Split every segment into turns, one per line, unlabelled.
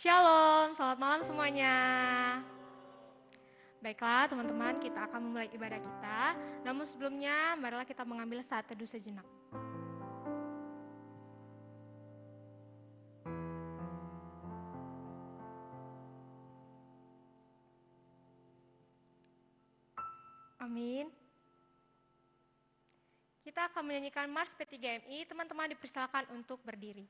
Shalom, selamat malam semuanya. Baiklah teman-teman, kita akan memulai ibadah kita. Namun sebelumnya, marilah kita mengambil saat teduh sejenak. Amin. Kita akan menyanyikan Mars P3MI, teman-teman dipersilakan untuk berdiri.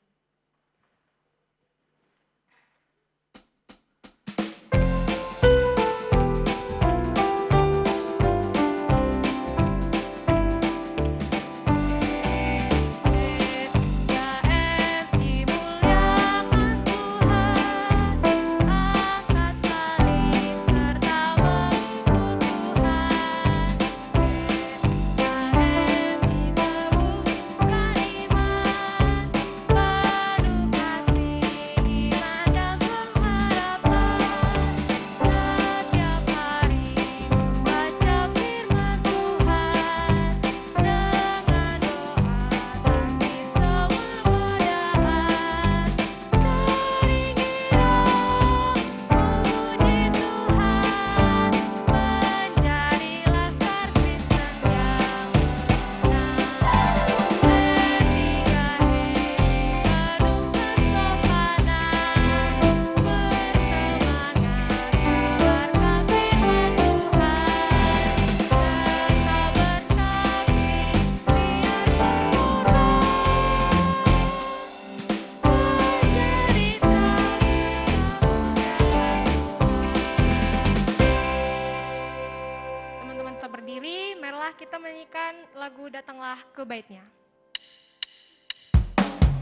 Kita menyanyikan lagu Datanglah ke Baitnya.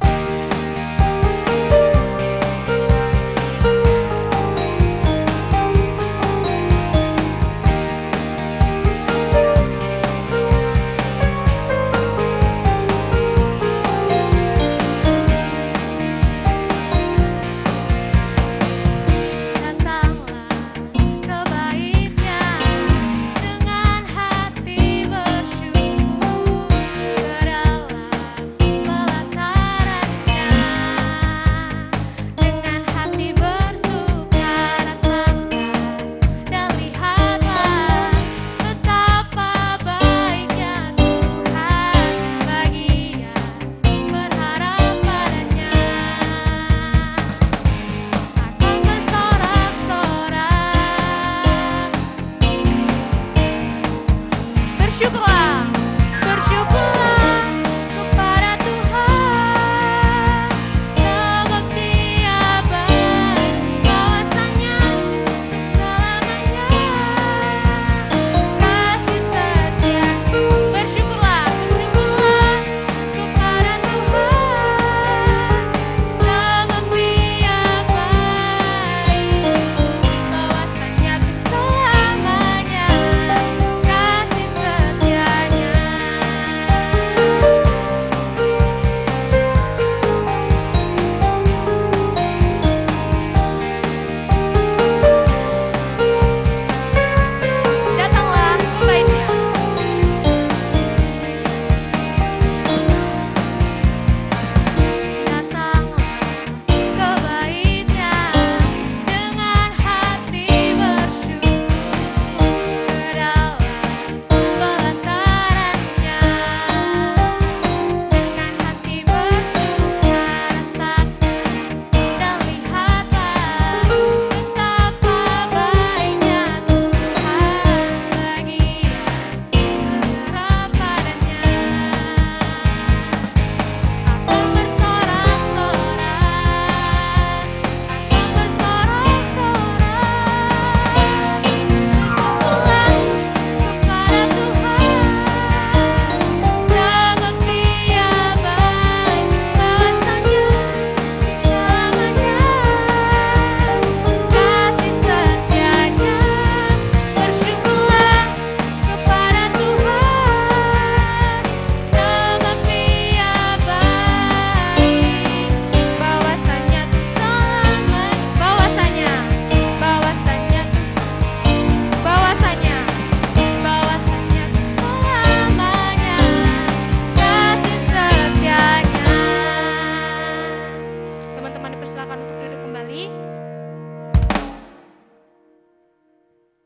Bersyukur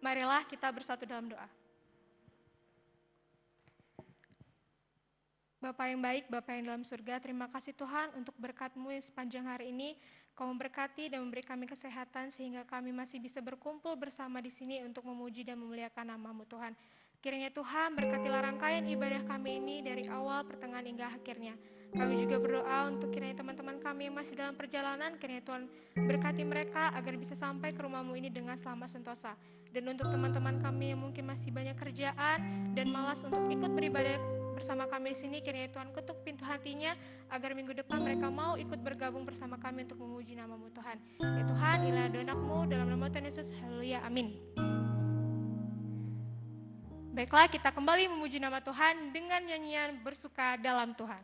Marilah kita bersatu dalam doa. Bapa yang baik, Bapa yang dalam surga, terima kasih Tuhan untuk berkat-Mu yang sepanjang hari ini. Kau memberkati dan memberi kami kesehatan sehingga kami masih bisa berkumpul bersama di sini untuk memuji dan memuliakan nama-Mu Tuhan. Kiranya Tuhan berkatilah rangkaian ibadah kami ini dari awal, pertengahan hingga akhirnya. Kami juga berdoa untuk kiranya teman-teman kami yang masih dalam perjalanan, kiranya Tuhan berkati mereka agar bisa sampai ke rumah-Mu ini dengan selamat sentosa. Dan untuk teman-teman kami yang mungkin masih banyak kerjaan dan malas untuk ikut beribadah bersama kami di sini, kiranya Tuhan ketuk pintu hatinya agar minggu depan mereka mau ikut bergabung bersama kami untuk memuji nama-Mu Tuhan. Ya Tuhan, inilah doa anak-Mu dalam nama Tuhan Yesus. Haleluya, amin. Baiklah, kita kembali memuji nama Tuhan dengan nyanyian Bersuka Dalam Tuhan.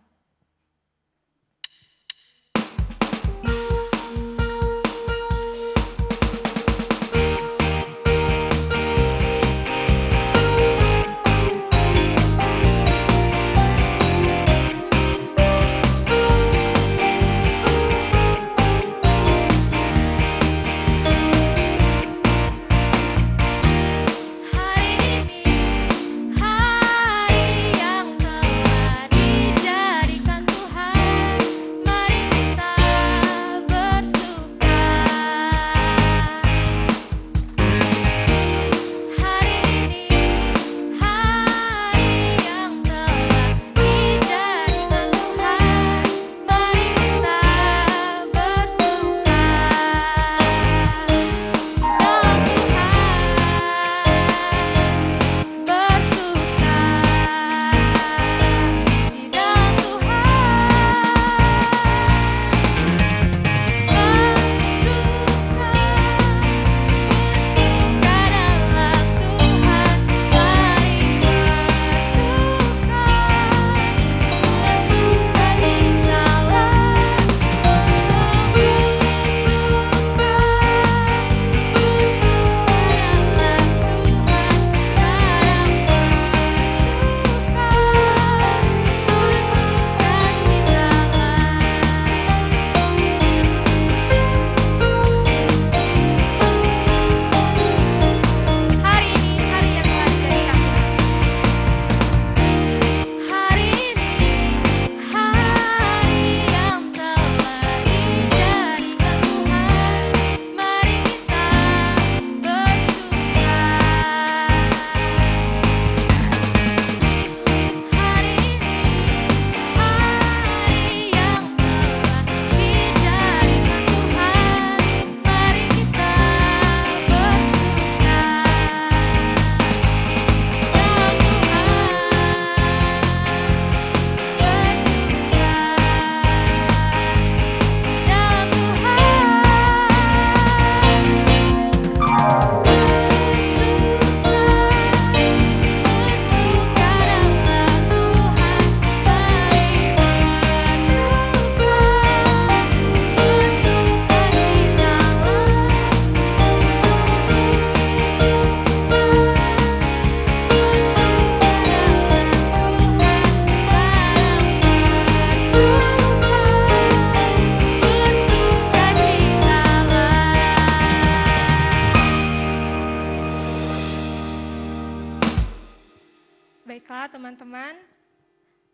Baiklah teman-teman,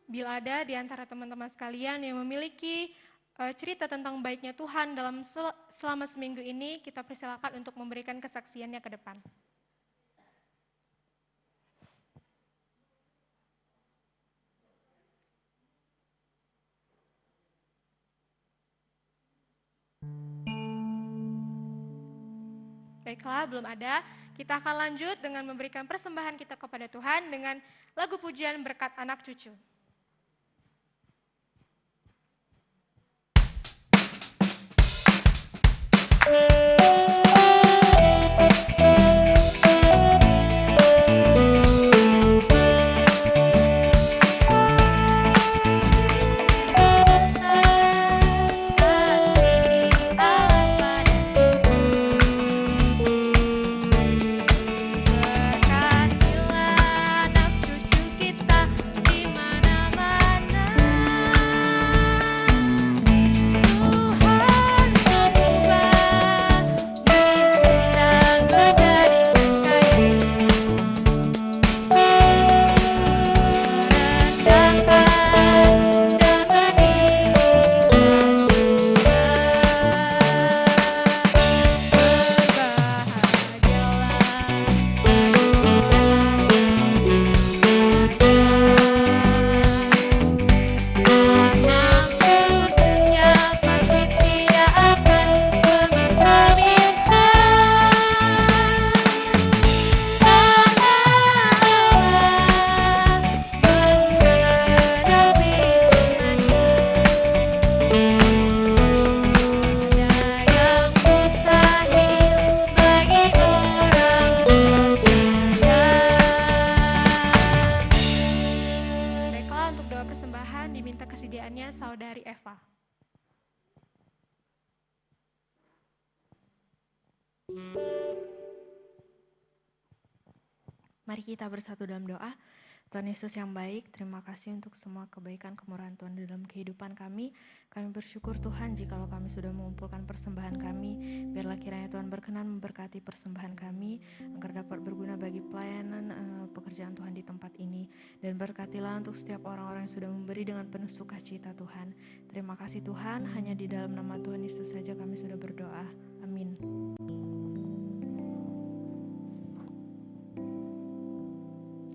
bila ada di antara teman-teman sekalian yang memiliki cerita tentang baiknya Tuhan dalam selama seminggu ini, kita persilakan untuk memberikan kesaksiannya ke depan. Baiklah, belum ada. Kita akan lanjut dengan memberikan persembahan kita kepada Tuhan dengan lagu pujian berkat anak cucu.
Berkatilah anak cucu kita dimana
selanjutnya Saudari Eva.
Mari kita bersatu dalam doa. Tuhan Yesus yang baik, terima kasih untuk semua kebaikan kemurahan Tuhan di dalam kehidupan kami. Kami bersyukur Tuhan jikalau kami sudah mengumpulkan persembahan kami. Biarlah kiranya Tuhan berkenan memberkati persembahan kami, agar dapat berguna bagi pelayanan pekerjaan Tuhan di tempat ini. Dan berkatilah untuk setiap orang-orang yang sudah memberi dengan penuh sukacita Tuhan. Terima kasih Tuhan, hanya di dalam nama Tuhan Yesus saja kami sudah berdoa. Amin.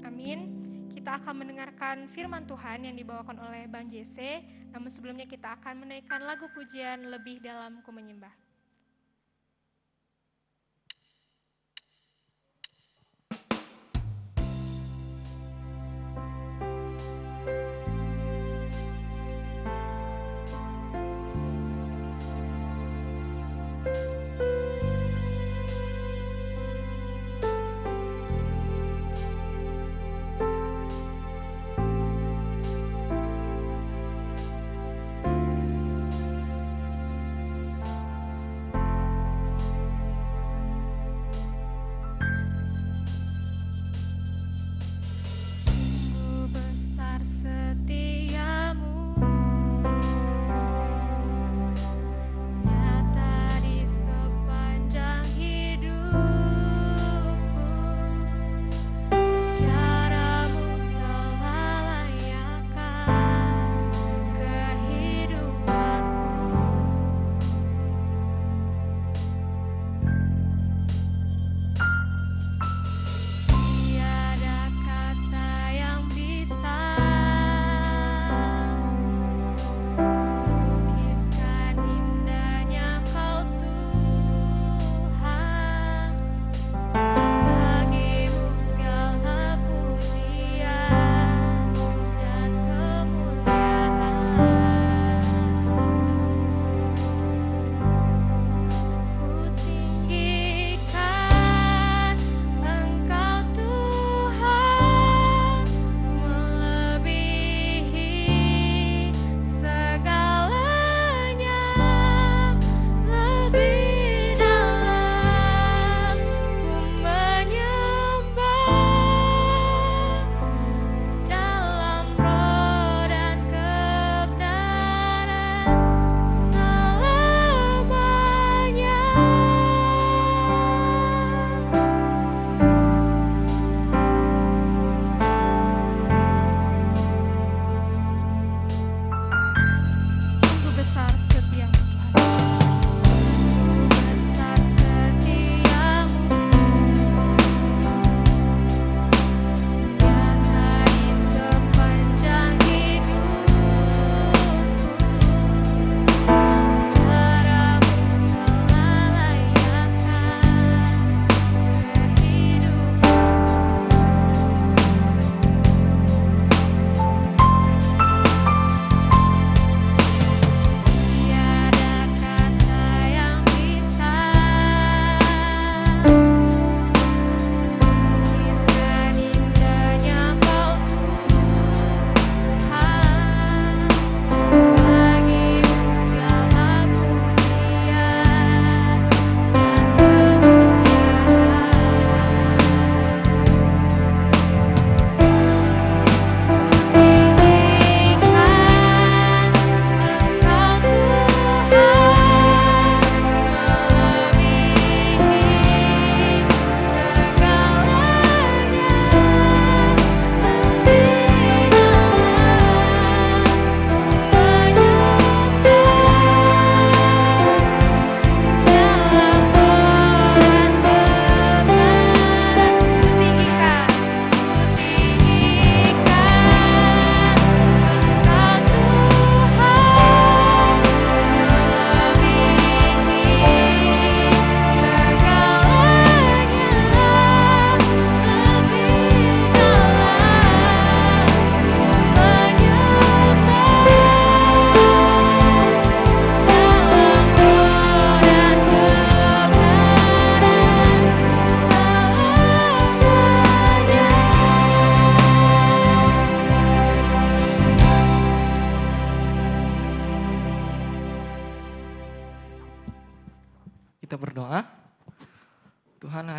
Amin. Kita akan mendengarkan firman Tuhan yang dibawakan oleh Bang Jesse. Namun sebelumnya kita akan menaikkan lagu pujian Lebih Dalam Ku Menyembah.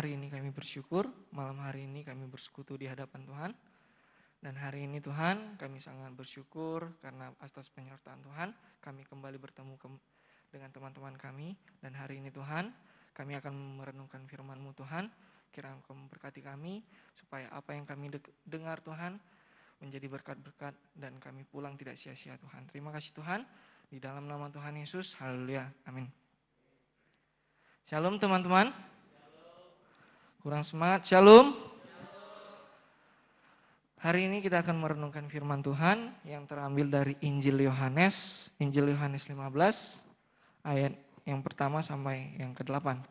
hari ini kami bersyukur, malam hari ini kami bersekutu di hadapan Tuhan. Dan hari ini Tuhan, kami sangat bersyukur karena atas penyertaan Tuhan, kami kembali bertemu dengan teman-teman kami. Dan hari ini Tuhan, kami akan merenungkan firman-Mu Tuhan. Kiranya Engkau memberkati kami, supaya apa yang kami dengar Tuhan, menjadi berkat-berkat dan kami pulang tidak sia-sia Tuhan. Terima kasih Tuhan, di dalam nama Tuhan Yesus, haleluya, amin. Shalom teman-teman. Kurang semangat, shalom. Hari ini kita akan merenungkan firman Tuhan yang terambil dari Injil Yohanes 15 ayat yang pertama sampai yang ke-8.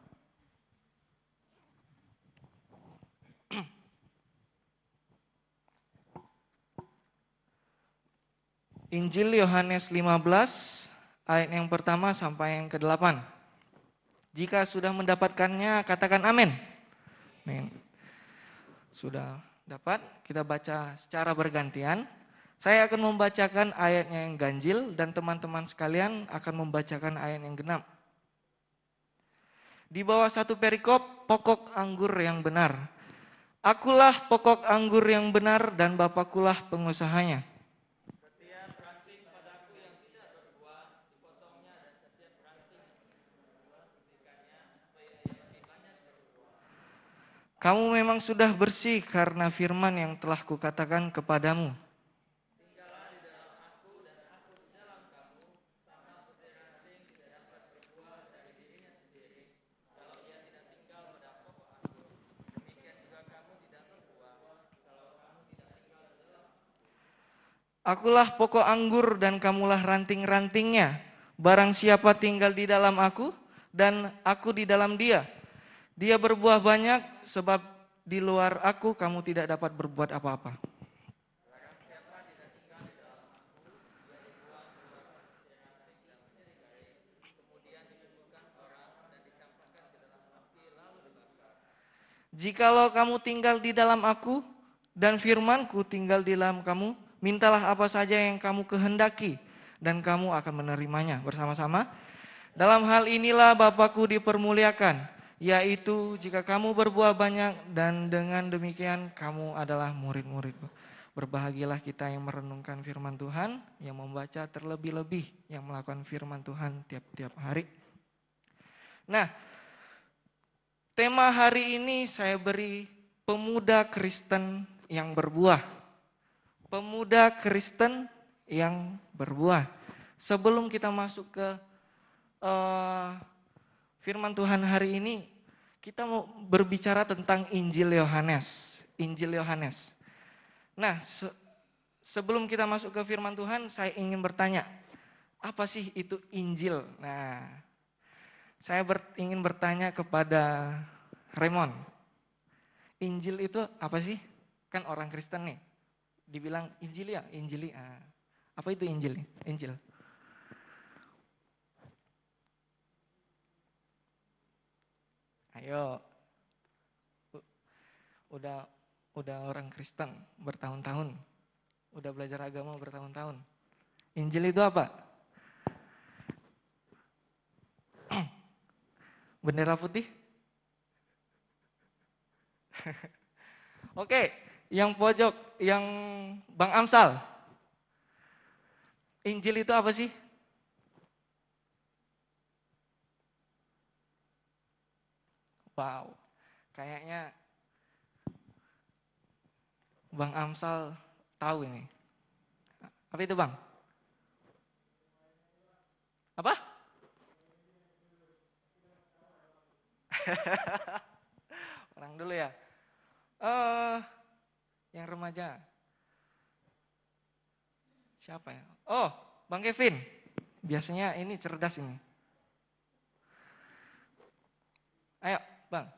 Injil Yohanes 15 ayat yang pertama sampai yang ke-8. Jika sudah mendapatkannya katakan amin. Amin. Sudah dapat, kita baca secara bergantian. Saya akan membacakan ayatnya yang ganjil dan teman-teman sekalian akan membacakan ayat yang genap. Di bawah satu perikop, pokok anggur yang benar. Akulah pokok anggur yang benar dan Bapakulah pengusahanya. Setiap ranting padaku yang tidak berbuah, dipotongnya, dan setiap ranting yang berbuah, bersihkannya, supaya ia lebih banyak berbuah. Kamu memang sudah bersih karena firman yang telah kukatakan kepadamu. Tinggallah di dalam aku dan aku di dalam kamu, sama seperti ranting tidak dapat berbuah dari dirinya sendiri, kalau ia tidak tinggal pada pokok anggur. Demikian juga kamu tidak berbuah, kalau kamu tidak tinggal di dalam aku. Akulah pokok anggur dan kamulah ranting-rantingnya. Barang siapa tinggal di dalam aku dan aku di dalam dia, dia berbuah banyak, sebab di luar aku kamu tidak dapat berbuat apa-apa. Barang siapa tidak tinggal di dalam aku, dia dibuang keluar seperti ranting dan menjadi garing, kemudian dikumpulkan orang dan dicampakkan ke dalam api lalu dibakar. Jikalau kamu tinggal di dalam aku dan firman-Ku tinggal di dalam kamu, mintalah apa saja yang kamu kehendaki dan kamu akan menerimanya. Bersama-sama. Dalam hal inilah Bapa-Ku dipermuliakan, yaitu jika kamu berbuah banyak dan dengan demikian kamu adalah murid-murid-Ku. Berbahagialah kita yang merenungkan firman Tuhan, yang membaca terlebih-lebih, yang melakukan firman Tuhan tiap-tiap hari. Nah, tema hari ini saya beri pemuda Kristen yang berbuah. Pemuda Kristen yang berbuah. Sebelum kita masuk ke firman Tuhan hari ini, kita mau berbicara tentang Injil Yohanes. Injil Yohanes. Nah, sebelum kita masuk ke firman Tuhan, saya ingin bertanya, apa sih itu Injil? Nah, saya ingin bertanya kepada Raymond. Injil itu apa sih? Kan orang Kristen nih, dibilang Injil ya, Injili. Apa itu Injil? Injil. Ayo, udah orang Kristen bertahun-tahun, udah belajar agama bertahun-tahun. Injil itu apa? Bendera putih? Oke, yang pojok, yang Bang Amsal. Injil itu apa sih? Wow, kayaknya Bang Amsal tahu ini. Apa itu Bang? Apa? Orang dulu ya. Yang remaja. Siapa ya? Oh, Bang Kevin. Biasanya ini cerdas ini. Ayo, Bang.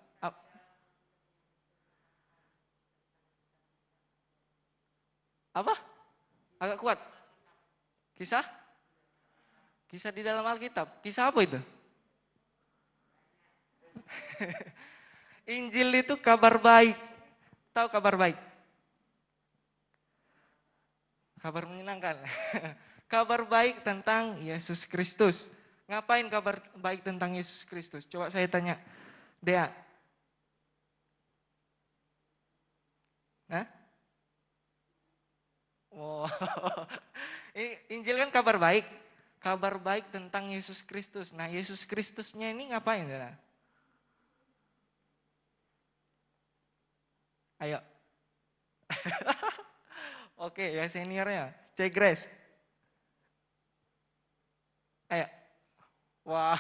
Apa? Agak kuat. Kisah? Kisah di dalam Alkitab. Kisah apa itu? Injil itu kabar baik. Tahu kabar baik? Kabar menyenangkan. Kabar baik tentang Yesus Kristus. Ngapain kabar baik tentang Yesus Kristus? Coba saya tanya, Dea. Hah? Wow. Injil kan kabar baik. Kabar baik tentang Yesus Kristus. Nah, Yesus Kristusnya ini ngapain? Saudara? Ayo. Oke, ya seniornya. Cek Grace. Ayo. Wow.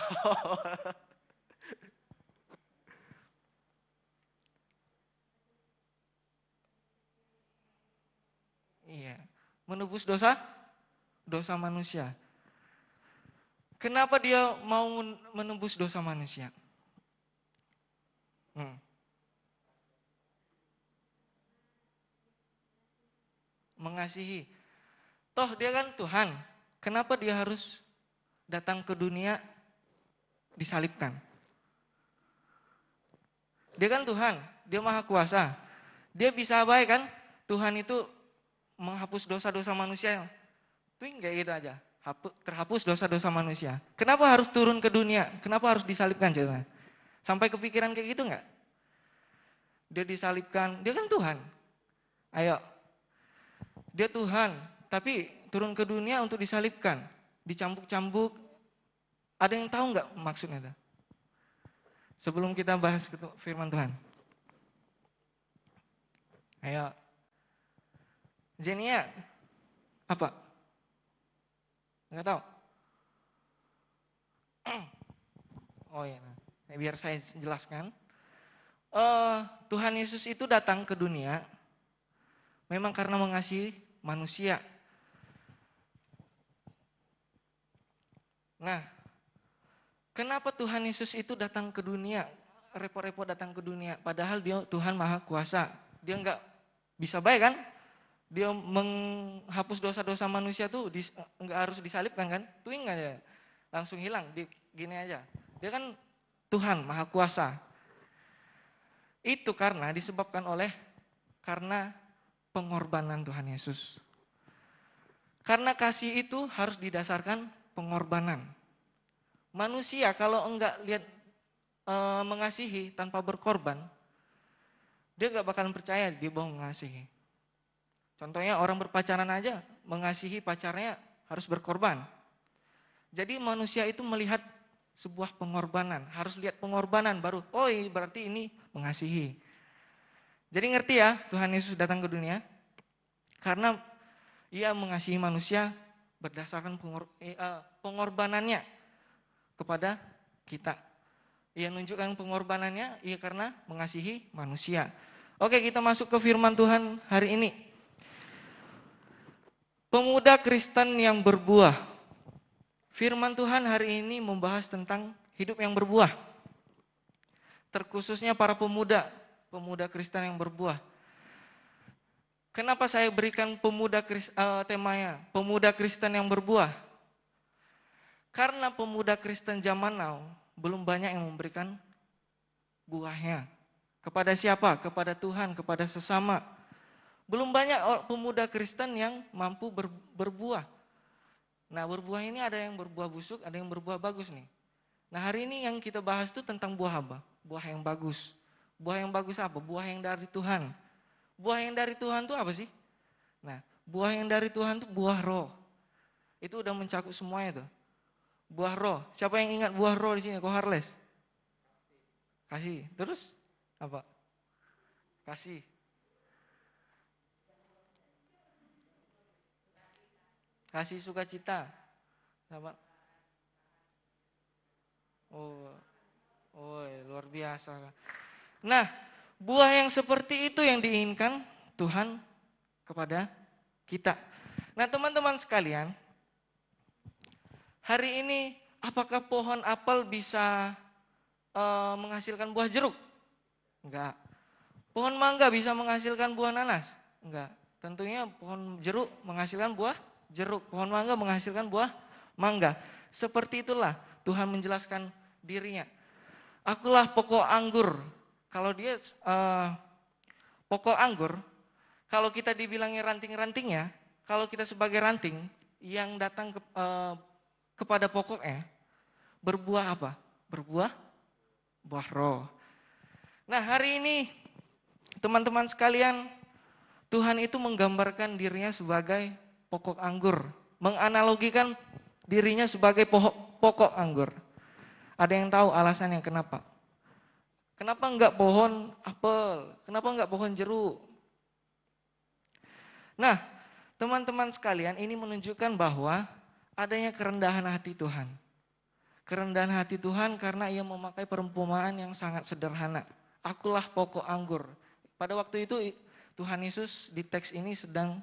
Iya. Menebus dosa? Dosa manusia. Kenapa dia mau menebus dosa manusia? Mengasihi. Toh dia kan Tuhan. Kenapa dia harus datang ke dunia disalibkan? Dia kan Tuhan, dia maha kuasa. Dia bisa baik kan? Tuhan itu menghapus dosa-dosa manusia. Tuh kayak gitu aja. Terhapus dosa-dosa manusia. Kenapa harus turun ke dunia? Kenapa harus disalibkan? Coba. Sampai kepikiran kayak gitu enggak? Dia disalibkan, dia kan Tuhan. Ayo. Dia Tuhan, tapi turun ke dunia untuk disalibkan. Dicambuk-cambuk. Ada yang tahu enggak maksudnya itu? Sebelum kita bahas firman Tuhan. Ayo. Zenia, apa? Enggak tahu? Oh iya, biar saya jelaskan. Tuhan Yesus itu datang ke dunia memang karena mengasihi manusia. Nah, kenapa Tuhan Yesus itu datang ke dunia? Repot-repot datang ke dunia, padahal dia Tuhan Maha Kuasa. Dia enggak bisa baik kan? Dia menghapus dosa-dosa manusia tuh enggak harus disalibkan kan? Tuing aja, langsung hilang, gini aja. Dia kan Tuhan Maha Kuasa. Itu disebabkan karena pengorbanan Tuhan Yesus. Karena kasih itu harus didasarkan pengorbanan. Manusia kalau enggak mengasihi tanpa berkorban, dia enggak bakalan percaya dia mau mengasihi. Contohnya orang berpacaran aja, mengasihi pacarnya harus berkorban. Jadi manusia itu melihat sebuah pengorbanan, harus lihat pengorbanan baru, oh berarti ini mengasihi. Jadi ngerti ya, Tuhan Yesus datang ke dunia karena ia mengasihi manusia berdasarkan pengorbanannya kepada kita. Ia menunjukkan pengorbanannya karena mengasihi manusia. Oke, kita masuk ke firman Tuhan hari ini. Pemuda Kristen yang berbuah. Firman Tuhan hari ini membahas tentang hidup yang berbuah. Terkhususnya para pemuda Kristen yang berbuah. Kenapa saya berikan temanya, pemuda Kristen yang berbuah? Karena pemuda Kristen zaman now belum banyak yang memberikan buahnya. Kepada siapa? Kepada Tuhan, kepada sesama. Belum banyak pemuda Kristen yang mampu berbuah. Nah, berbuah ini ada yang berbuah busuk, ada yang berbuah bagus nih. Nah, hari ini yang kita bahas itu tentang buah apa? Buah yang bagus. Buah yang bagus apa? Buah yang dari Tuhan. Buah yang dari Tuhan itu apa sih? Nah, buah yang dari Tuhan itu buah roh. Itu udah mencakup semuanya tuh. Buah roh. Siapa yang ingat buah roh di sini? Ko Harles? Kasih. Terus apa? Kasih. Kasih sukacita. Sama. Oh, luar biasa. Nah, buah yang seperti itu yang diinginkan Tuhan kepada kita. Nah, teman-teman sekalian, hari ini apakah pohon apel bisa menghasilkan buah jeruk? Enggak. Pohon mangga bisa menghasilkan buah nanas? Enggak. Tentunya pohon jeruk menghasilkan buah jeruk, pohon mangga menghasilkan buah mangga. Seperti itulah Tuhan menjelaskan dirinya. Akulah pokok anggur. Kalau dia pokok anggur, kalau kita dibilangnya ranting-rantingnya, kalau kita sebagai ranting yang datang kepada pokoknya, berbuah apa? Berbuah buah roh. Nah, hari ini teman-teman sekalian, Tuhan itu menggambarkan dirinya sebagai pokok anggur, menganalogikan dirinya sebagai pokok anggur. Ada yang tahu alasannya kenapa? Kenapa enggak pohon apel? Kenapa enggak pohon jeruk? Nah, teman-teman sekalian, ini menunjukkan bahwa adanya kerendahan hati Tuhan. Kerendahan hati Tuhan karena ia memakai perumpamaan yang sangat sederhana. Akulah pokok anggur. Pada waktu itu Tuhan Yesus di teks ini sedang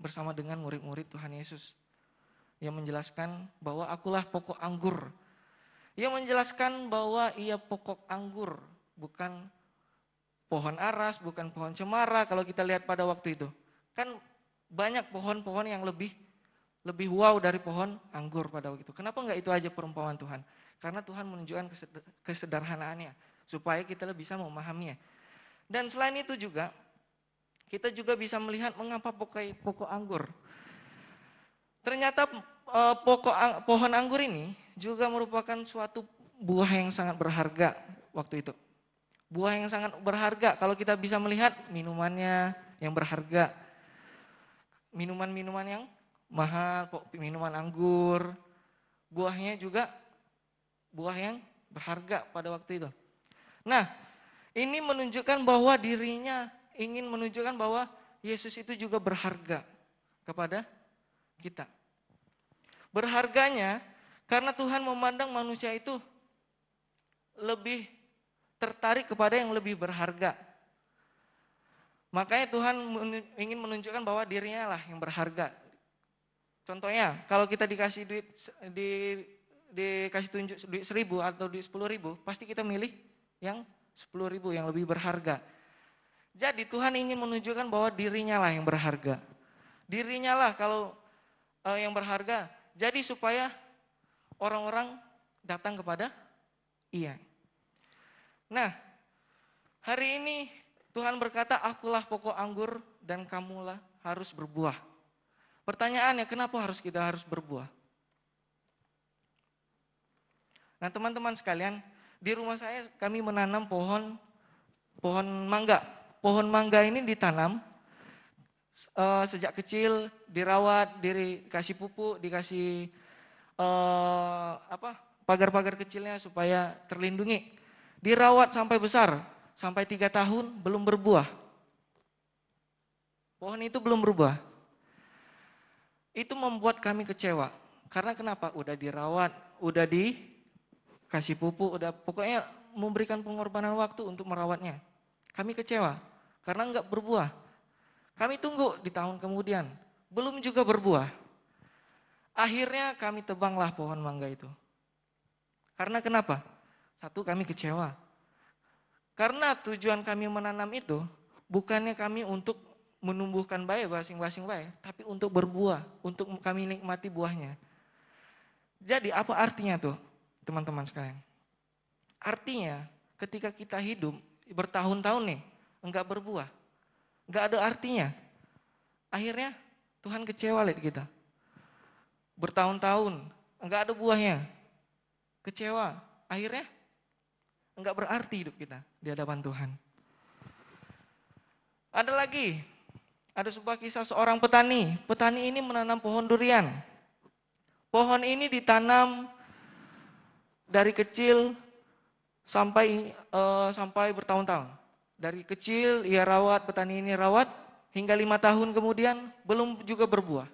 bersama dengan murid-murid Tuhan Yesus. Ia menjelaskan bahwa akulah pokok anggur. Ia menjelaskan bahwa ia pokok anggur, bukan pohon aras, bukan pohon cemara kalau kita lihat pada waktu itu. Kan banyak pohon-pohon yang lebih wow dari pohon anggur pada waktu itu. Kenapa enggak itu aja perumpamaan Tuhan? Karena Tuhan menunjukkan kesederhanaannya supaya kita bisa memahaminya. Dan selain itu juga kita juga bisa melihat mengapa pokok anggur. Ternyata pohon anggur ini juga merupakan suatu buah yang sangat berharga waktu itu. Buah yang sangat berharga kalau kita bisa melihat minumannya yang berharga. Minuman-minuman yang mahal, minuman anggur, buahnya juga buah yang berharga pada waktu itu. Nah, ini menunjukkan bahwa dirinya ingin menunjukkan bahwa Yesus itu juga berharga kepada kita. Berharganya karena Tuhan memandang manusia itu lebih tertarik kepada yang lebih berharga. Makanya Tuhan ingin menunjukkan bahwa dirinya lah yang berharga. Contohnya, kalau kita dikasih duit, dikasih tunjuk duit 1.000 atau duit 10.000, pasti kita milih yang 10.000 yang lebih berharga. Jadi Tuhan ingin menunjukkan bahwa dirinya lah yang berharga. Dirinya lah kalau yang berharga. Jadi supaya orang-orang datang kepada Ia. Nah, hari ini Tuhan berkata, akulah pokok anggur dan kamulah harus berbuah. Pertanyaannya, kenapa kita harus berbuah? Nah, teman-teman sekalian, di rumah saya kami menanam pohon mangga. Pohon mangga ini ditanam sejak kecil, dirawat, dikasih pupuk, dikasih pagar-pagar kecilnya supaya terlindungi. Dirawat sampai besar, sampai 3 tahun belum berbuah. Pohon itu belum berbuah. Itu membuat kami kecewa. Karena kenapa? Udah dirawat, udah dikasih pupuk, udah pokoknya memberikan pengorbanan waktu untuk merawatnya. Kami kecewa karena enggak berbuah. Kami tunggu di tahun kemudian, belum juga berbuah. Akhirnya kami tebanglah pohon mangga itu. Karena kenapa? Satu, kami kecewa. Karena tujuan kami menanam itu bukannya kami untuk menumbuhkan baik masing-masing baik, tapi untuk berbuah, untuk kami nikmati buahnya. Jadi apa artinya tuh, teman-teman sekalian? Artinya ketika kita hidup bertahun-tahun nih, enggak berbuah, enggak ada artinya. Akhirnya Tuhan kecewa lihat kita. Bertahun-tahun enggak ada buahnya, kecewa. Akhirnya enggak berarti hidup kita di hadapan Tuhan. Ada lagi, ada sebuah kisah seorang petani. Petani ini menanam pohon durian. Pohon ini ditanam dari kecil sampai bertahun-tahun. Dari kecil ia rawat, petani ini rawat hingga 5 tahun kemudian belum juga berbuah.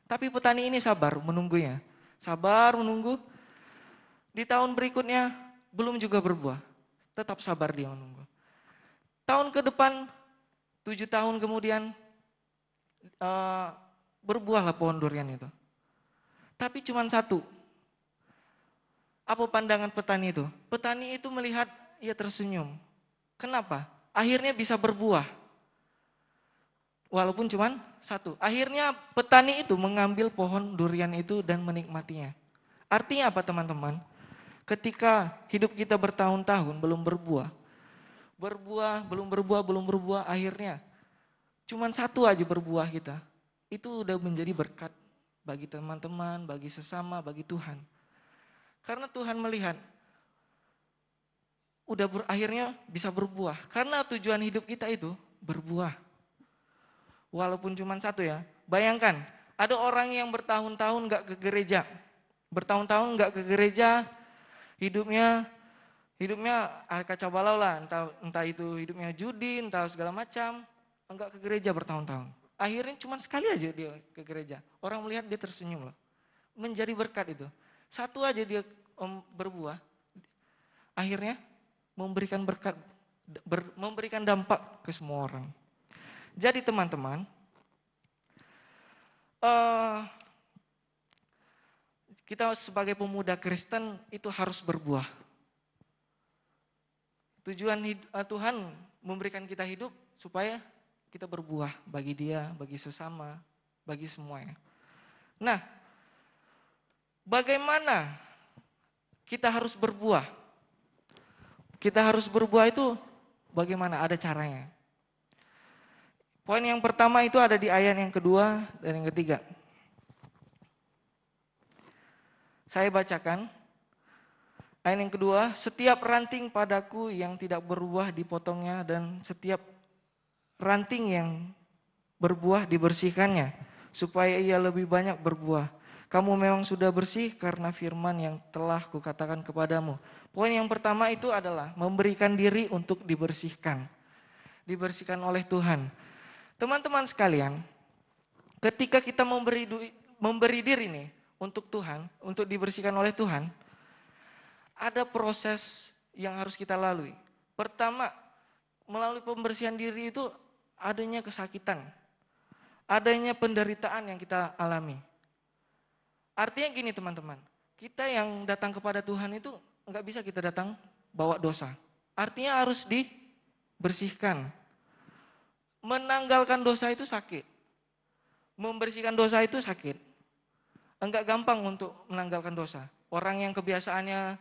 Tapi petani ini sabar menunggunya. Sabar menunggu. Di tahun berikutnya belum juga berbuah. Tetap sabar dia menunggu. Tahun ke depan 7 tahun kemudian berbuahlah pohon durian itu. Tapi cuma satu. Apa pandangan petani itu? Petani itu melihat ia tersenyum. Kenapa? Akhirnya bisa berbuah. Walaupun cuma satu. Akhirnya petani itu mengambil pohon durian itu dan menikmatinya. Artinya apa teman-teman? Ketika hidup kita bertahun-tahun belum berbuah, belum berbuah, akhirnya cuma satu aja berbuah kita. Itu udah menjadi berkat bagi teman-teman, bagi sesama, bagi Tuhan. Karena Tuhan melihat akhirnya bisa berbuah. Karena tujuan hidup kita itu berbuah. walaupun cuma satu ya. Bayangkan, ada orang yang bertahun-tahun nggak ke gereja. Bertahun-tahun nggak ke gereja, hidupnya kacau balau lah. Entah itu hidupnya judi, entah segala macam. Enggak ke gereja bertahun-tahun. Akhirnya cuma sekali aja dia ke gereja. Orang melihat dia tersenyum loh. Menjadi berkat itu. Satu aja dia berbuah, akhirnya memberikan berkat, memberikan dampak ke semua orang. Jadi teman-teman, kita sebagai pemuda Kristen itu harus berbuah. Tujuan Tuhan memberikan kita hidup supaya kita berbuah bagi Dia, bagi sesama, bagi semuanya. Nah, bagaimana kita harus berbuah? Kita harus berbuah itu bagaimana? Ada caranya. Poin yang pertama itu ada di ayat yang kedua dan yang ketiga. Saya bacakan. Ayat yang kedua, setiap ranting padaku yang tidak berbuah dipotongnya dan setiap ranting yang berbuah dibersihkannya supaya ia lebih banyak berbuah. Kamu memang sudah bersih karena firman yang telah kukatakan kepadamu. Poin yang pertama itu adalah memberikan diri untuk dibersihkan. Dibersihkan oleh Tuhan. Teman-teman sekalian, ketika kita memberi diri nih untuk Tuhan, untuk dibersihkan oleh Tuhan, ada proses yang harus kita lalui. Pertama, melalui pembersihan diri itu adanya kesakitan, adanya penderitaan yang kita alami. Artinya gini teman-teman, kita yang datang kepada Tuhan itu nggak bisa kita datang bawa dosa. Artinya harus dibersihkan. Menanggalkan dosa itu sakit. Membersihkan dosa itu sakit. Enggak gampang untuk menanggalkan dosa. Orang yang kebiasaannya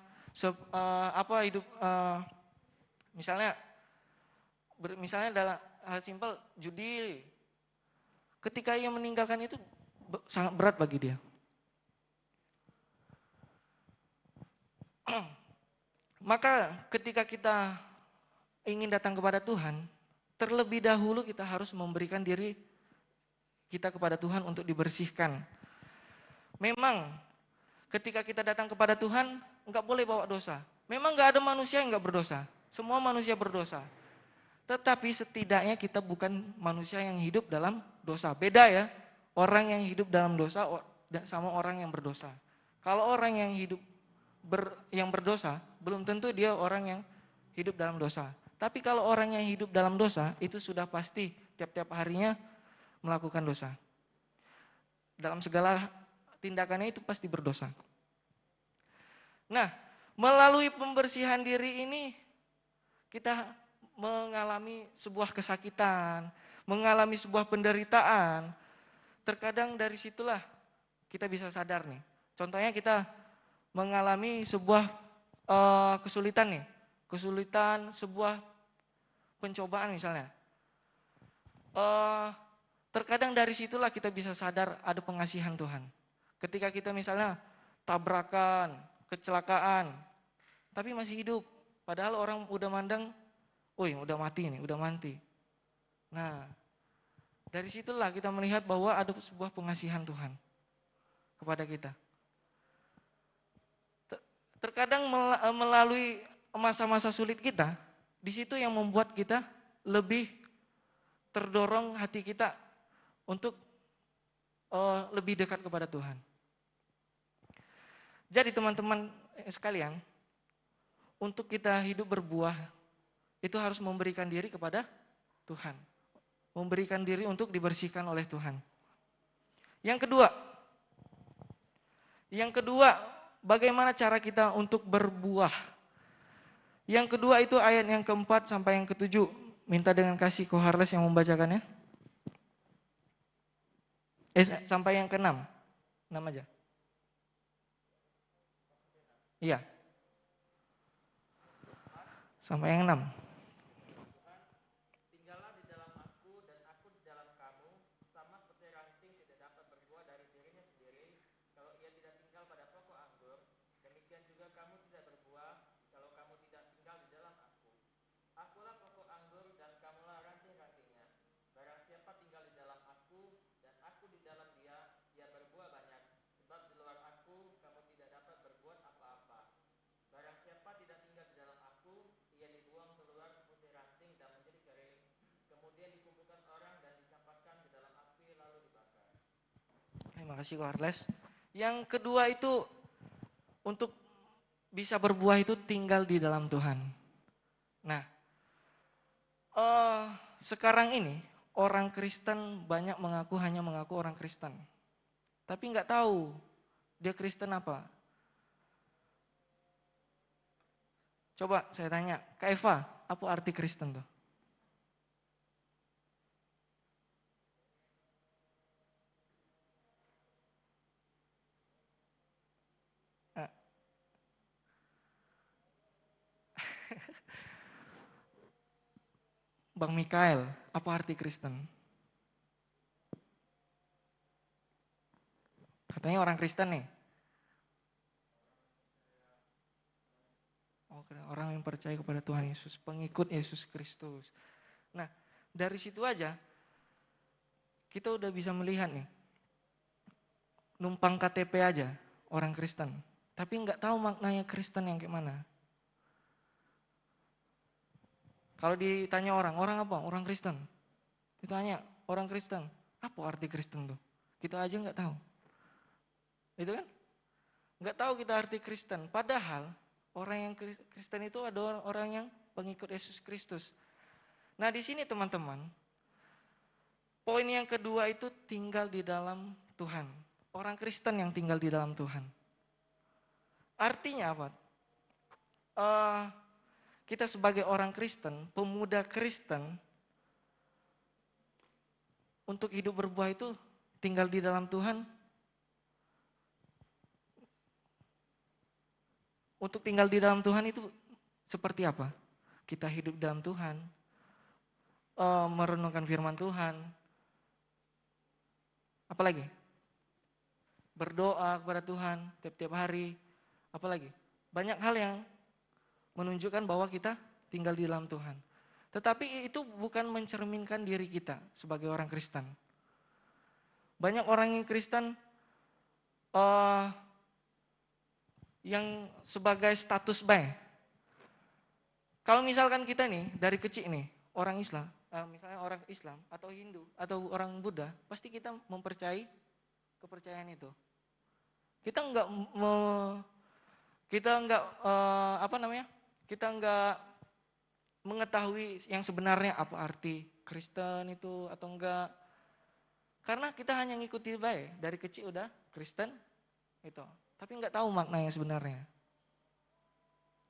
misalnya dalam hal simpel judi, ketika ia meninggalkan itu sangat berat bagi dia. Maka ketika kita ingin datang kepada Tuhan, terlebih dahulu kita harus memberikan diri kita kepada Tuhan untuk dibersihkan. Memang ketika kita datang kepada Tuhan, enggak boleh bawa dosa. Memang enggak ada manusia yang enggak berdosa. Semua manusia berdosa. Tetapi setidaknya kita bukan manusia yang hidup dalam dosa. Beda ya, orang yang hidup dalam dosa sama orang yang berdosa. Kalau orang yang hidup yang berdosa, belum tentu dia orang yang hidup dalam dosa. Tapi kalau orang yang hidup dalam dosa, itu sudah pasti tiap-tiap harinya melakukan dosa. Dalam segala tindakannya itu pasti berdosa. Nah, melalui pembersihan diri ini, kita mengalami sebuah kesakitan, mengalami sebuah penderitaan. Terkadang dari situlah kita bisa sadar nih. Contohnya kita mengalami sebuah kesulitan nih. Kesulitan sebuah pencobaan misalnya. Terkadang dari situlah kita bisa sadar ada pengasihan Tuhan. Ketika kita misalnya tabrakan, kecelakaan, tapi masih hidup. Padahal orang udah mandang, udah mati nih, udah mati. Nah, dari situlah kita melihat bahwa ada sebuah pengasihan Tuhan kepada kita. Terkadang melalui masa-masa sulit kita, di situ yang membuat kita lebih terdorong hati kita untuk lebih dekat kepada Tuhan. Jadi teman-teman sekalian, untuk kita hidup berbuah, itu harus memberikan diri kepada Tuhan. Memberikan diri untuk dibersihkan oleh Tuhan. Yang kedua, bagaimana cara kita untuk berbuah? Yang kedua itu ayat yang keempat sampai yang ketujuh. Minta dengan kasih Koharles yang membacakannya. Sampai yang keenam. 6 aja. Iya. Sampai yang 6. Terima kasih Charles. Yang kedua itu untuk bisa berbuah itu tinggal di dalam Tuhan. Nah, sekarang ini orang Kristen banyak hanya mengaku orang Kristen. Tapi nggak tahu dia Kristen apa. Coba saya tanya, Kak Eva, apa arti Kristen tuh? Nah, Bang Mikael, apa arti Kristen? Katanya orang Kristen nih. Orang yang percaya kepada Tuhan Yesus, pengikut Yesus Kristus. Nah, dari situ aja kita udah bisa melihat nih, numpang KTP aja orang Kristen, tapi nggak tahu maknanya Kristen yang kayak mana. Kalau ditanya orang apa? Orang Kristen. Ditanya orang Kristen, apa arti Kristen tuh? Kita aja nggak tahu. Itu kan? Nggak tahu kita arti Kristen. Padahal orang yang Kristen itu ada orang yang pengikut Yesus Kristus. Nah di sini teman-teman, poin yang kedua itu tinggal di dalam Tuhan. Orang Kristen yang tinggal di dalam Tuhan. Artinya apa? Kita sebagai orang Kristen, pemuda Kristen, untuk hidup berbuah itu tinggal di dalam Tuhan. Untuk tinggal di dalam Tuhan itu seperti apa? Kita hidup dalam Tuhan, merenungkan firman Tuhan, apalagi? Berdoa kepada Tuhan tiap-tiap hari, apalagi? Banyak hal yang menunjukkan bahwa kita tinggal di dalam Tuhan. Tetapi itu bukan mencerminkan diri kita sebagai orang Kristen. Banyak orang yang Kristen yang sebagai status baik. Kalau misalkan kita nih dari kecil nih orang Islam, misalnya orang Islam atau Hindu atau orang Buddha, pasti kita mempercayai kepercayaan itu. Kita enggak kita enggak mengetahui yang sebenarnya apa arti Kristen itu atau enggak. Karena kita hanya ngikuti baik dari kecil udah Kristen itu. Tapi nggak tahu maknanya sebenarnya.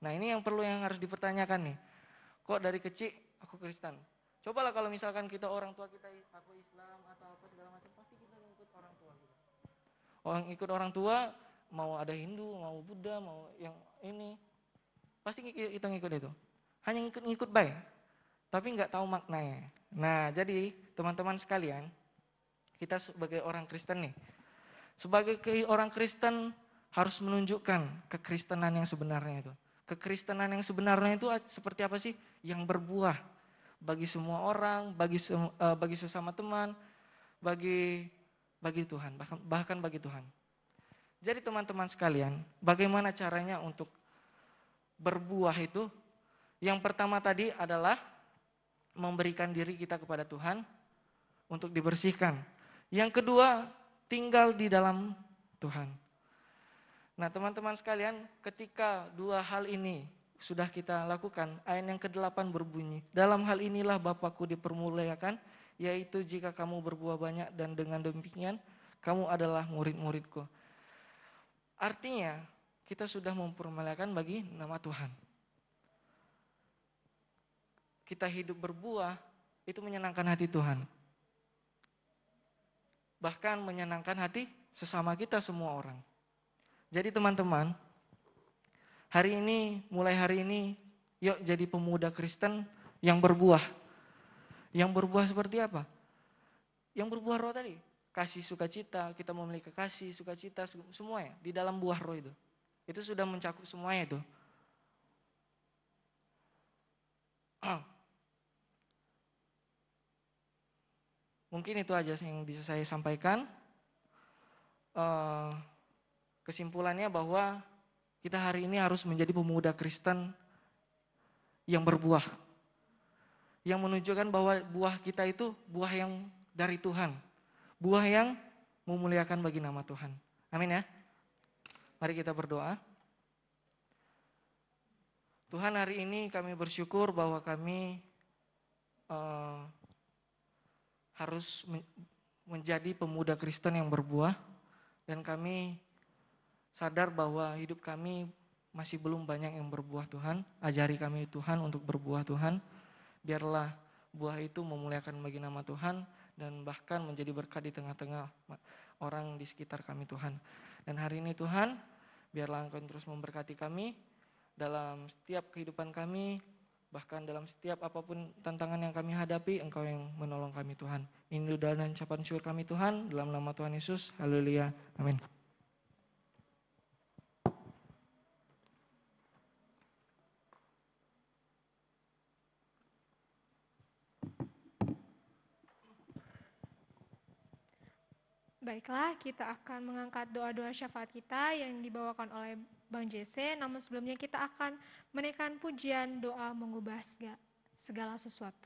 Nah ini yang harus dipertanyakan nih. Kok dari kecil aku Kristen? Cobalah kalau misalkan kita orang tua kita aku Islam atau apa segala macam, pasti kita ngikut orang tua kita. Ikut orang tua, mau ada Hindu, mau Buddha, mau yang ini, pasti kita ngikut itu. Hanya ngikut baik, tapi nggak tahu maknanya. Nah jadi teman-teman sekalian, kita sebagai orang Kristen nih, sebagai orang Kristen harus menunjukkan kekristenan yang sebenarnya itu. Kekristenan yang sebenarnya itu seperti apa sih? Yang berbuah bagi semua orang, bagi sesama teman, bagi Tuhan, bahkan bagi Tuhan. Jadi teman-teman sekalian, bagaimana caranya untuk berbuah itu? Yang pertama tadi adalah memberikan diri kita kepada Tuhan untuk dibersihkan. Yang kedua, tinggal di dalam Tuhan. Nah teman-teman sekalian, ketika dua hal ini sudah kita lakukan, ayat yang ke-8 berbunyi, dalam hal inilah Bapakku dipermuliakan, yaitu jika kamu berbuah banyak dan dengan demikian, kamu adalah murid-muridku. Artinya, kita sudah mempermuliakan bagi nama Tuhan. Kita hidup berbuah, itu menyenangkan hati Tuhan. Bahkan menyenangkan hati sesama kita semua orang. Jadi teman-teman, mulai hari ini, yuk jadi pemuda Kristen yang berbuah. Yang berbuah seperti apa? Yang berbuah roh tadi. Kasih, sukacita, kita memiliki kasih, sukacita, semuanya di dalam buah roh itu. Itu sudah mencakup semuanya itu. Mungkin itu aja yang bisa saya sampaikan. Kesimpulannya bahwa kita hari ini harus menjadi pemuda Kristen yang berbuah. Yang menunjukkan bahwa buah kita itu buah yang dari Tuhan. Buah yang memuliakan bagi nama Tuhan. Amin ya. Mari kita berdoa. Tuhan, hari ini kami bersyukur bahwa kami harus menjadi pemuda Kristen yang berbuah, dan kami sadar bahwa hidup kami masih belum banyak yang berbuah Tuhan. Ajari kami Tuhan untuk berbuah Tuhan. Biarlah buah itu memuliakan bagi nama Tuhan dan bahkan menjadi berkat di tengah-tengah orang di sekitar kami Tuhan. Dan hari ini Tuhan, biarlah Engkau terus memberkati kami dalam setiap kehidupan kami, bahkan dalam setiap apapun tantangan yang kami hadapi, Engkau yang menolong kami Tuhan. Ini doa dan ucapan syukur kami Tuhan, dalam nama Tuhan Yesus. Haleluya. Amin.
Baiklah, kita akan mengangkat doa-doa syafaat kita yang dibawakan oleh Bang Jesse. Namun sebelumnya kita akan menaikkan pujian doa mengubah segala sesuatu.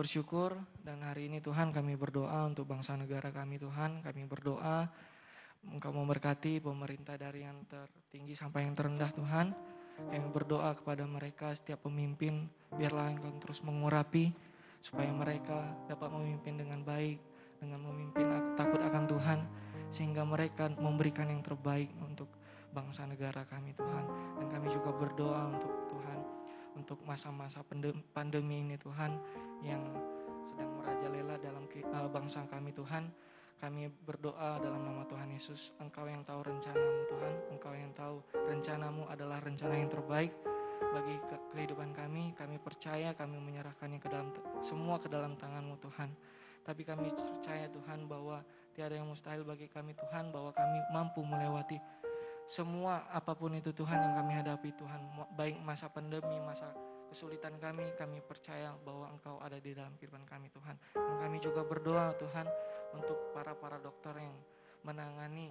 bersyukur dan hari ini Tuhan kami berdoa untuk bangsa negara kami Tuhan. Kami berdoa Engkau memberkati pemerintah dari yang tertinggi sampai yang terendah Tuhan. Kami berdoa kepada mereka setiap pemimpin, biarlah Engkau terus mengurapi supaya mereka dapat memimpin dengan baik, dengan memimpin takut akan Tuhan, sehingga mereka memberikan yang terbaik untuk bangsa negara kami Tuhan. Dan kami juga berdoa untuk Tuhan, untuk masa-masa pandemi ini Tuhan, yang sedang merajalela dalam bangsa kami Tuhan. Kami berdoa dalam nama Tuhan Yesus, Engkau yang tahu rencanamu Tuhan, Engkau yang tahu rencanamu adalah rencana yang terbaik bagi kehidupan kami. Kami percaya, kami menyerahkannya semua ke dalam tangan-Mu Tuhan. Tapi kami percaya Tuhan bahwa tiada yang mustahil bagi kami Tuhan, bahwa kami mampu melewati semua apapun itu Tuhan yang kami hadapi Tuhan. Baik masa pandemi, masa kesulitan kami percaya bahwa Engkau ada di dalam kehidupan kami Tuhan. Dan kami juga berdoa Tuhan untuk para dokter yang menangani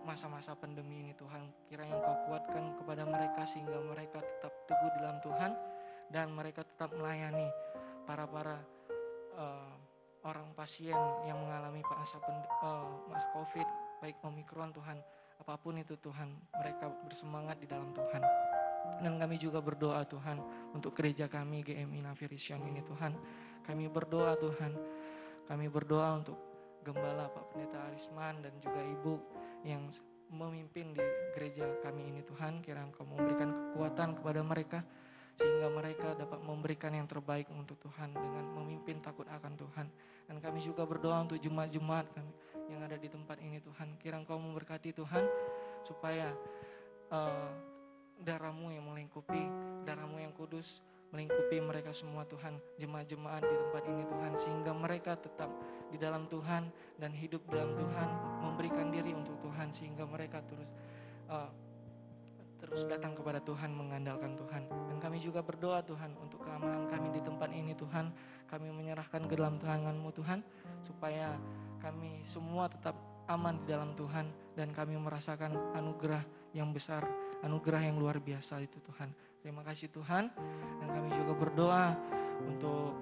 masa-masa pandemi ini Tuhan. Kiranya Engkau kuatkan kepada mereka sehingga mereka tetap teguh di dalam Tuhan dan mereka tetap melayani para orang pasien yang mengalami masa COVID, baik Omikron Tuhan. Apapun itu Tuhan, mereka bersemangat di dalam Tuhan. Dan kami juga berdoa Tuhan untuk gereja kami GMI Naviration ini Tuhan. Kami berdoa Tuhan, kami berdoa untuk Gembala Pak Pendeta Arisman dan juga Ibu yang memimpin di gereja kami ini Tuhan. Kiranya Engkau memberikan kekuatan kepada mereka sehingga mereka dapat memberikan yang terbaik untuk Tuhan dengan memimpin takut akan Tuhan. Dan kami juga berdoa untuk jemaat-jemaat kami yang ada di tempat ini Tuhan. Kiranya Engkau memberkati Tuhan supaya darah-Mu yang melingkupi, darah-Mu yang kudus melingkupi mereka semua Tuhan, jemaat-jemaat di tempat ini Tuhan, sehingga mereka tetap di dalam Tuhan dan hidup dalam Tuhan, memberikan diri untuk Tuhan, sehingga mereka terus datang kepada Tuhan, mengandalkan Tuhan. Dan kami juga berdoa Tuhan untuk keamanan kami di tempat ini Tuhan. Kami menyerahkan ke dalam tangan-Mu Tuhan, supaya kami semua tetap aman di dalam Tuhan dan kami merasakan anugerah yang besar, anugerah yang luar biasa itu Tuhan. Terima kasih Tuhan. Dan kami juga berdoa untuk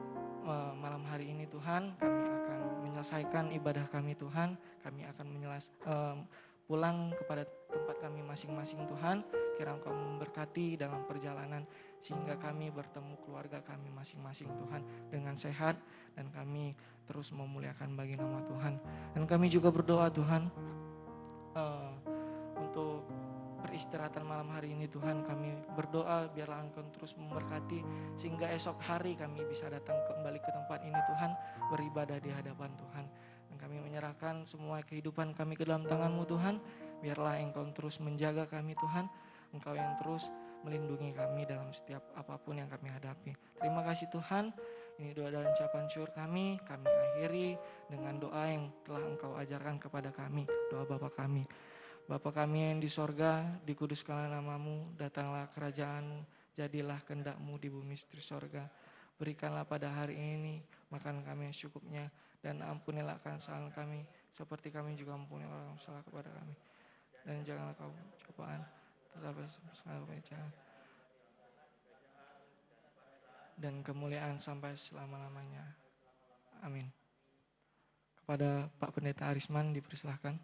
malam hari ini Tuhan, kami akan menyelesaikan ibadah kami Tuhan. Kami akan pulang kepada tempat kami masing-masing Tuhan. Kiranya Engkau memberkati dalam perjalanan sehingga kami bertemu keluarga kami masing-masing Tuhan dengan sehat dan kami terus memuliakan bagi nama Tuhan. Dan kami juga berdoa Tuhan untuk peristirahatan malam hari ini Tuhan. Kami berdoa biarlah Engkau terus memberkati sehingga esok hari kami bisa datang kembali ke tempat ini Tuhan, beribadah di hadapan Tuhan. Dan kami menyerahkan semua kehidupan kami ke dalam tangan-Mu Tuhan. Biarlah Engkau terus menjaga kami Tuhan, Engkau yang terus melindungi kami dalam setiap apapun yang kami hadapi. Terima kasih Tuhan. Ini doa dan ucapan syukur kami akhiri dengan doa yang telah Engkau ajarkan kepada kami. Doa Bapa kami. Bapa kami yang di sorga, dikuduskanlah nama-Mu, datanglah kerajaan-Mu, jadilah kehendak-Mu di bumi seperti sorga. Berikanlah pada hari ini makan kami yang secukupnya, dan ampunilah kesalahan kami, seperti kami juga ampuni orang yang salah kepada kami. Dan janganlah kau cobaan, tetapi selalu jangan. Dan kemuliaan sampai selama-lamanya. Amin. Kepada Pak Pendeta Arisman dipersilahkan.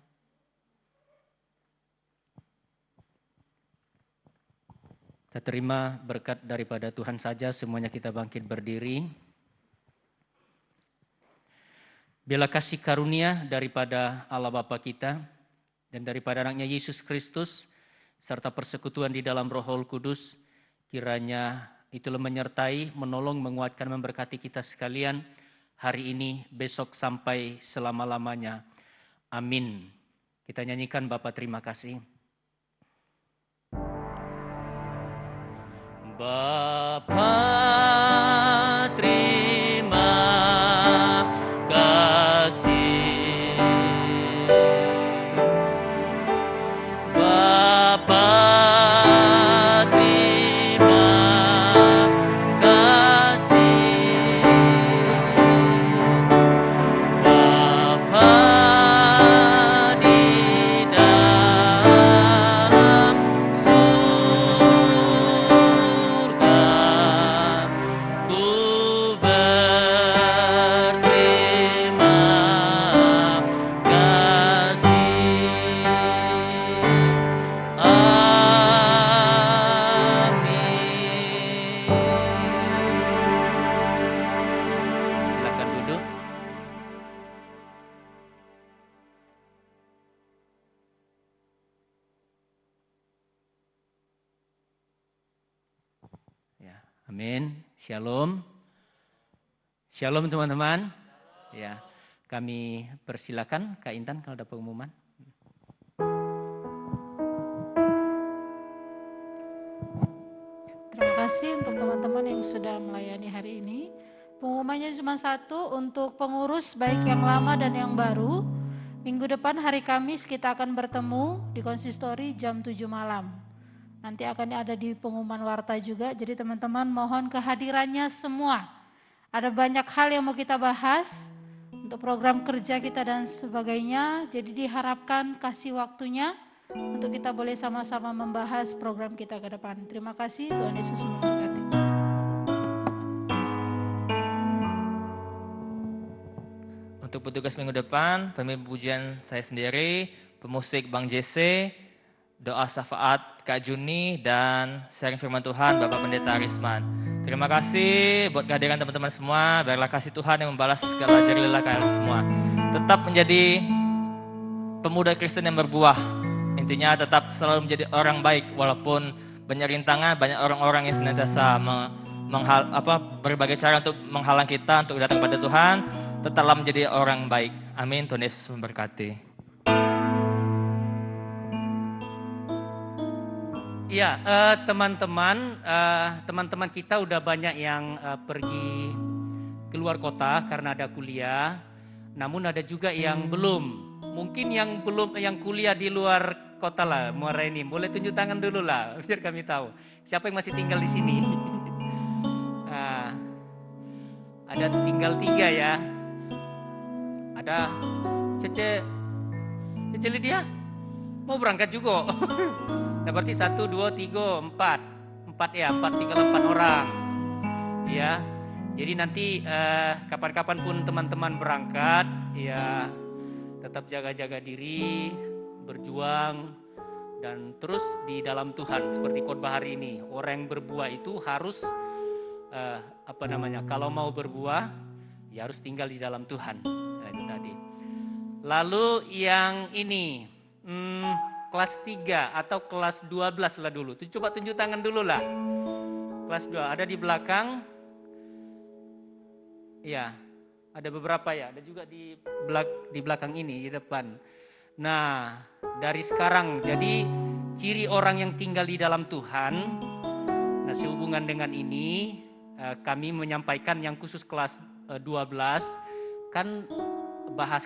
Kita terima berkat daripada Tuhan saja, semuanya kita bangkit berdiri. Bila kasih karunia daripada Allah Bapa kita dan daripada anaknya Yesus Kristus, serta persekutuan di dalam Roh Kudus, kiranya itulah menyertai, menolong, menguatkan, memberkati kita sekalian hari ini, besok sampai selama-lamanya. Amin. Kita nyanyikan Bapa terima kasih. Bapa terima kasih, Bapa terima kasih, Bapa di dalam surga, ku Amin. Shalom. Shalom teman-teman. Ya, kami persilakan Kak Intan kalau ada pengumuman.
Terima kasih untuk teman-teman yang sudah melayani hari ini. Pengumumannya cuma satu, untuk pengurus baik yang lama dan yang baru. Minggu depan hari Kamis kita akan bertemu di konsistori jam 7 malam. Nanti akan ada di pengumuman warta juga, jadi teman-teman mohon kehadirannya semua. Ada banyak hal yang mau kita bahas untuk program kerja kita dan sebagainya, jadi diharapkan kasih waktunya untuk kita boleh sama-sama membahas program kita ke depan. Terima kasih, Tuhan Yesus memberkati.
Untuk petugas minggu depan, pemimpin pujian saya sendiri, pemusik Bang JC, doa syafaat Kak Juni, dan sharing firman Tuhan Bapak Pendeta Arisman. Terima kasih buat kehadiran teman-teman semua. Biarlah kasih Tuhan yang membalas segala jerilah kalian semua. Tetap menjadi pemuda Kristen yang berbuah. Intinya tetap selalu menjadi orang baik walaupun banyak rintangan, banyak orang-orang yang senantiasa berbagai cara untuk menghalang kita untuk datang pada Tuhan. Tetaplah menjadi orang baik. Amin. Tuhan Yesus memberkati.
Ya, teman-teman kita udah banyak yang pergi keluar kota karena ada kuliah. Namun ada juga yang belum. Mungkin yang belum, yang kuliah di luar kota lah, Muara ini. Boleh tunjuk tangan dulu lah, biar kami tahu siapa yang masih tinggal di sini. Nah, ada tinggal 3 ya. Ada Cece Lydia mau berangkat juga. Nah, berarti 1, 2, 3, 4 ya, 4 tinggal 4 orang. Ya, jadi nanti kapan-kapan pun teman-teman berangkat, ya tetap jaga-jaga diri, berjuang, dan terus di dalam Tuhan. Seperti khotbah hari ini, orang yang berbuah itu harus kalau mau berbuah, ya harus tinggal di dalam Tuhan. Nah, itu tadi. Lalu yang ini, kelas 3 atau kelas 12 lah dulu. Coba tunjuk tangan dulu lah. Kelas 2 ada di belakang. Ya, ada beberapa ya. Ada juga di belakang ini, di depan. Nah, dari sekarang, jadi ciri orang yang tinggal di dalam Tuhan. Nah, sehubungan dengan ini, kami menyampaikan yang khusus kelas 12. Kan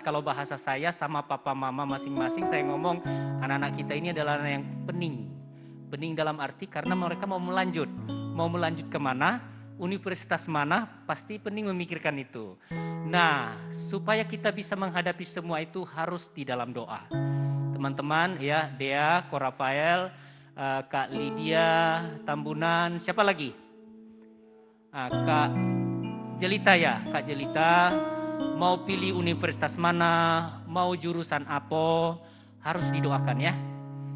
kalau bahasa saya sama papa mama masing-masing, saya ngomong anak-anak kita ini adalah anak yang pening dalam arti karena mereka mau melanjut kemana, universitas mana, pasti pening memikirkan itu. Nah, supaya kita bisa menghadapi semua itu harus di dalam doa. Teman-teman ya, Dea, Ko Rafael, Kak Lydia Tambunan, siapa lagi? Kak Jelita ya, Kak Jelita. Mau pilih universitas mana, mau jurusan apa, harus didoakan ya.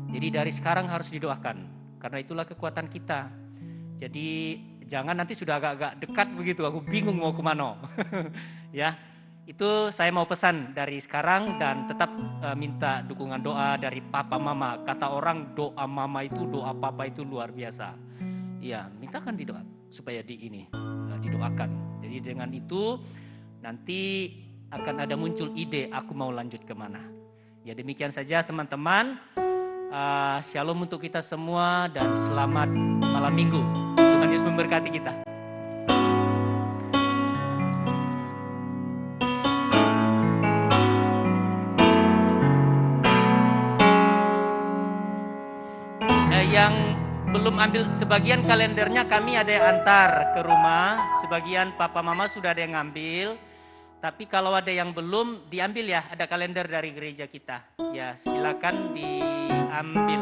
Jadi dari sekarang harus didoakan, karena itulah kekuatan kita. Jadi jangan nanti sudah agak-agak dekat begitu, aku bingung mau kemana. Ya, itu saya mau pesan dari sekarang, dan tetap minta dukungan doa dari papa mama. Kata orang doa mama itu, doa papa itu luar biasa. Iya, mintakan didoa supaya didoakan. Jadi dengan itu nanti akan ada muncul ide, aku mau lanjut kemana. Ya demikian saja teman-teman. Shalom untuk kita semua dan selamat malam minggu. Tuhan Yesus memberkati kita. Yang belum ambil, sebagian kalendernya kami ada yang antar ke rumah, sebagian papa mama sudah ada yang ngambil. Tapi kalau ada yang belum diambil ya, ada kalender dari gereja kita. Ya silakan diambil.